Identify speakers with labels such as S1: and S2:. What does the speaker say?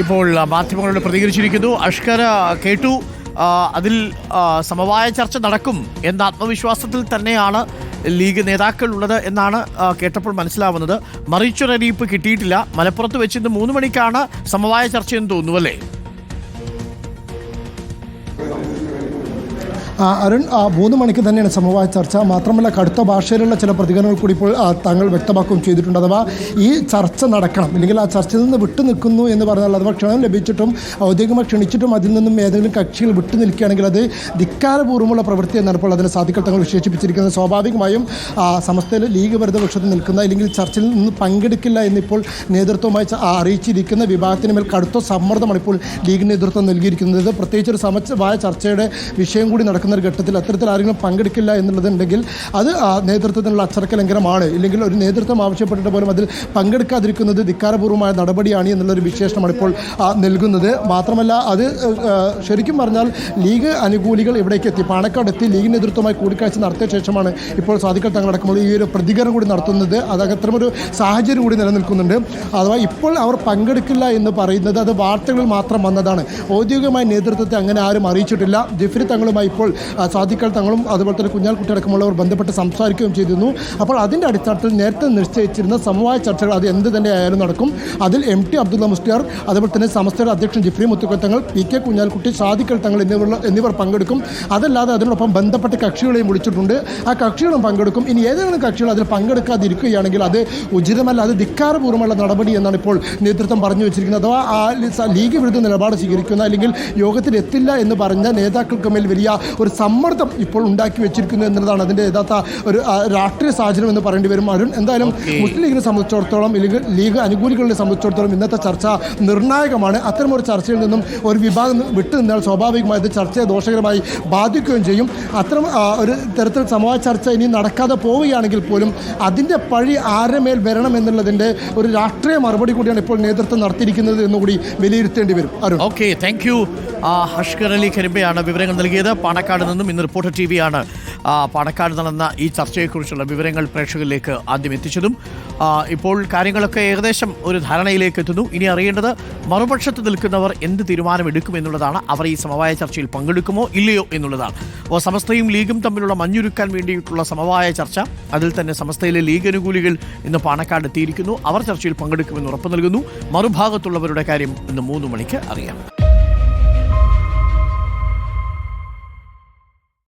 S1: ഇപ്പോൾ മാധ്യമങ്ങളോട് പ്രതികരിച്ചിരിക്കുന്നു. അഷ്കർ കേട്ടു, അതിൽ സമവായ ചർച്ച നടക്കും എന്ന ആത്മവിശ്വാസത്തിൽ തന്നെയാണ് ലീഗ് നേതാക്കൾ ഉള്ളത് എന്നാണ് കേട്ടപ്പോൾ മനസ്സിലാവുന്നത്. മറിച്ചൊരറിയിപ്പ് കിട്ടിയിട്ടില്ല. മലപ്പുറത്ത് വെച്ച് ഇന്ന് 3 മണിക്കാണ് സമവായ ചർച്ചയെന്ന് തോന്നുന്നു അല്ലേ?
S2: അരുൺ, 3 മണിക്ക് തന്നെയാണ് സമവായ ചർച്ച. മാത്രമല്ല കടുത്ത ഭാഷയിലുള്ള ചില പ്രതികരണങ്ങൾ കൂടി ഇപ്പോൾ താങ്കൾ വ്യക്തമാക്കുകയും ചെയ്തിട്ടുണ്ട്. അഥവാ ഈ ചർച്ച നടക്കണം, അല്ലെങ്കിൽ ആ ചർച്ചയിൽ നിന്ന് വിട്ടു നിൽക്കുന്നു എന്ന് പറഞ്ഞാൽ, അഥവാ ക്ഷണം ലഭിച്ചിട്ടും ഔദ്യോഗികമായി ക്ഷണിച്ചിട്ടും അതിൽ നിന്നും ഏതെങ്കിലും കക്ഷികൾ വിട്ടു നിൽക്കുകയാണെങ്കിൽ അത് ധിക്കാരപൂർവ്വമുള്ള പ്രവൃത്തി എന്നാണ് ഇപ്പോൾ അതിനെ സാധിക്കൽ തങ്ങൾ വിശേഷിപ്പിച്ചിരിക്കുന്നത്. സ്വാഭാവികമായും സമസ്തയിൽ ലീഗ് വലതുപക്ഷത്ത് നിൽക്കുന്ന, അല്ലെങ്കിൽ ചർച്ചയിൽ നിന്ന് പങ്കെടുക്കില്ല എന്നിപ്പോൾ നേതൃത്വമായി അറിയിച്ചിരിക്കുന്ന വിഭാഗത്തിന് മേൽ കടുത്ത സമ്മർദ്ദമാണ് ഇപ്പോൾ ലീഗ് നേതൃത്വം നൽകിയിരിക്കുന്നത്. പ്രത്യേകിച്ച് ഒരു സമവായ ചർച്ചയുടെ വിഷയം കൂടി നടക്കുന്ന ഒരു ഘട്ടത്തിൽ അത്തരത്തിൽ ആരെങ്കിലും പങ്കെടുക്കില്ല എന്നുള്ളതുണ്ടെങ്കിൽ അത് നേതൃത്വത്തിനുള്ള അച്ചടക്ക ലംഘനമാണ്. ഇല്ലെങ്കിൽ ഒരു നേതൃത്വം ആവശ്യപ്പെട്ടിട്ട് പോലും അതിൽ പങ്കെടുക്കാതിരിക്കുന്നത് ധിക്കാരപൂർവ്വമായ നടപടിയാണ് എന്നുള്ളൊരു വിശേഷണമാണ് ഇപ്പോൾ നൽകുന്നത്. മാത്രമല്ല അത് ശരിക്കും പറഞ്ഞാൽ ലീഗ് അനുകൂലികൾ ഇവിടേക്ക് എത്തി, പാണക്കാട് എത്തി ലീഗ് നേതൃത്വമായി കൂടിക്കാഴ്ച നടത്തിയ ശേഷമാണ് ഇപ്പോൾ സാദിഖൽ തങ്ങളടക്കമുള്ള ഈ ഒരു പ്രതികരണം കൂടി നടത്തുന്നത്. അത് അത്തരമൊരു സാഹചര്യം കൂടി നിലനിൽക്കുന്നുണ്ട്. അഥവാ ഇപ്പോൾ അവർ പങ്കെടുക്കില്ല എന്ന് പറയുന്നത് അത് വാർത്തകളിൽ മാത്രം വന്നതാണ്. ഔദ്യോഗികമായ നേതൃത്വത്തെ അങ്ങനെ ആരും അറിയിച്ചിട്ടില്ല. ജിഫ്രി തങ്ങളുമായി ഇപ്പോൾ സാദിഖൽ തങ്ങളും അതുപോലെ തന്നെ കുഞ്ഞാൽക്കുട്ടി അടക്കമുള്ളവർ ബന്ധപ്പെട്ട് സംസാരിക്കുകയും ചെയ്തിരുന്നു. അപ്പോൾ അതിൻ്റെ അടിസ്ഥാനത്തിൽ നേരത്തെ നിശ്ചയിച്ചിരുന്ന സമവായ ചർച്ചകൾ അത് എന്ത് തന്നെ ആയാലും നടക്കും. അതിൽ MT അബ്ദുള്ള മുസ്ലിയാർ, അതുപോലെ തന്നെ സമസ്തയുടെ അധ്യക്ഷൻ ജിഫ്രി മുത്തുക്കോയ തങ്ങൾ, PK കുഞ്ഞാൽക്കുട്ടി, സാദിഖൽ തങ്ങൾ എന്നിവർ പങ്കെടുക്കും. അതല്ലാതെ അതിനോടൊപ്പം ബന്ധപ്പെട്ട കക്ഷികളെയും വിളിച്ചിട്ടുണ്ട്. ആ കക്ഷികളും പങ്കെടുക്കും. ഇനി ഏതെങ്കിലും കക്ഷികൾ അതിൽ പങ്കെടുക്കാതിരിക്കുകയാണെങ്കിൽ അത് ഉചിതമല്ല, അത് ധിക്കാരപൂർവ്വമുള്ള നടപടി എന്നാണ് ഇപ്പോൾ നേതൃത്വം പറഞ്ഞു വെച്ചിരിക്കുന്നത്. അഥവാ ആ ലീഗ് വിരുദ്ധ നിലപാട് സ്വീകരിക്കുന്ന, അല്ലെങ്കിൽ യോഗത്തിൽ എത്തില്ല എന്ന് പറഞ്ഞ നേതാക്കൾക്ക് മേൽ വലിയ ഒരു സമ്മർദ്ദം ഇപ്പോൾ ഉണ്ടാക്കി വെച്ചിരിക്കുന്നു എന്നുള്ളതാണ് അതിൻ്റെ യഥാർത്ഥ ഒരു രാഷ്ട്രീയ സാഹചര്യം എന്ന് പറയേണ്ടി വരും. അരുൺ, എന്തായാലും മുസ്ലിം ലീഗിനെ സംബന്ധിച്ചിടത്തോളം, ലീഗ് അനുകൂലികളെ സംബന്ധിച്ചിടത്തോളം ഇന്നത്തെ ചർച്ച നിർണായകമാണ്. അത്തരമൊരു ചർച്ചയിൽ നിന്നും ഒരു വിഭാഗം വിട്ടു നിന്നാൽ സ്വാഭാവികമായി ഇത് ചർച്ചയെ ദോഷകരമായി ബാധിക്കുകയും ചെയ്യും. അത്തരം ഒരു തരത്തിൽ സമവായ ചർച്ച ഇനി നടക്കാതെ പോവുകയാണെങ്കിൽ പോലും അതിൻ്റെ പഴി ആരുടെ മേൽ വരണം എന്നുള്ളതിൻ്റെ ഒരു രാഷ്ട്രീയ മറുപടി കൂടിയാണ് ഇപ്പോൾ നേതൃത്വം നടത്തിയിരിക്കുന്നത് എന്നുകൂടി വിലയിരുത്തേണ്ടി വരും. Arun,
S1: okay, thank you. Ashkar Ali കരിമ്പയാണ് വിവരങ്ങൾ നൽകിയത്. പാണക്കാട് നിന്നും ഇന്ന് റിപ്പോർട്ടർ TV ആണ് പാണക്കാട് നടന്ന ഈ ചർച്ചയെക്കുറിച്ചുള്ള വിവരങ്ങൾ പ്രേക്ഷകരിലേക്ക് ആദ്യം എത്തിച്ചതും. ഇപ്പോൾ കാര്യങ്ങളൊക്കെ ഏകദേശം ഒരു ധാരണയിലേക്ക് എത്തുന്നു. ഇനി അറിയേണ്ടത് മറുപക്ഷത്ത് നിൽക്കുന്നവർ എന്ത് തീരുമാനമെടുക്കുമെന്നുള്ളതാണ്. അവർ ഈ സമവായ ചർച്ചയിൽ പങ്കെടുക്കുമോ ഇല്ലയോ എന്നുള്ളതാണ്. അപ്പോൾ സമസ്തയും ലീഗും തമ്മിലുള്ള മഞ്ഞുരുക്കാൻ വേണ്ടിയിട്ടുള്ള സമവായ ചർച്ച, അതിൽ തന്നെ സമസ്തയിലെ ലീഗ് അനുകൂലികൾ ഇന്ന് പാണക്കാട് എത്തിയിരിക്കുന്നു. അവർ ചർച്ചയിൽ പങ്കെടുക്കുമെന്ന് ഉറപ്പു നൽകുന്നു. മറുഭാഗത്തുള്ളവരുടെ കാര്യം ഇന്ന് 3 മണിക്ക് അറിയാം.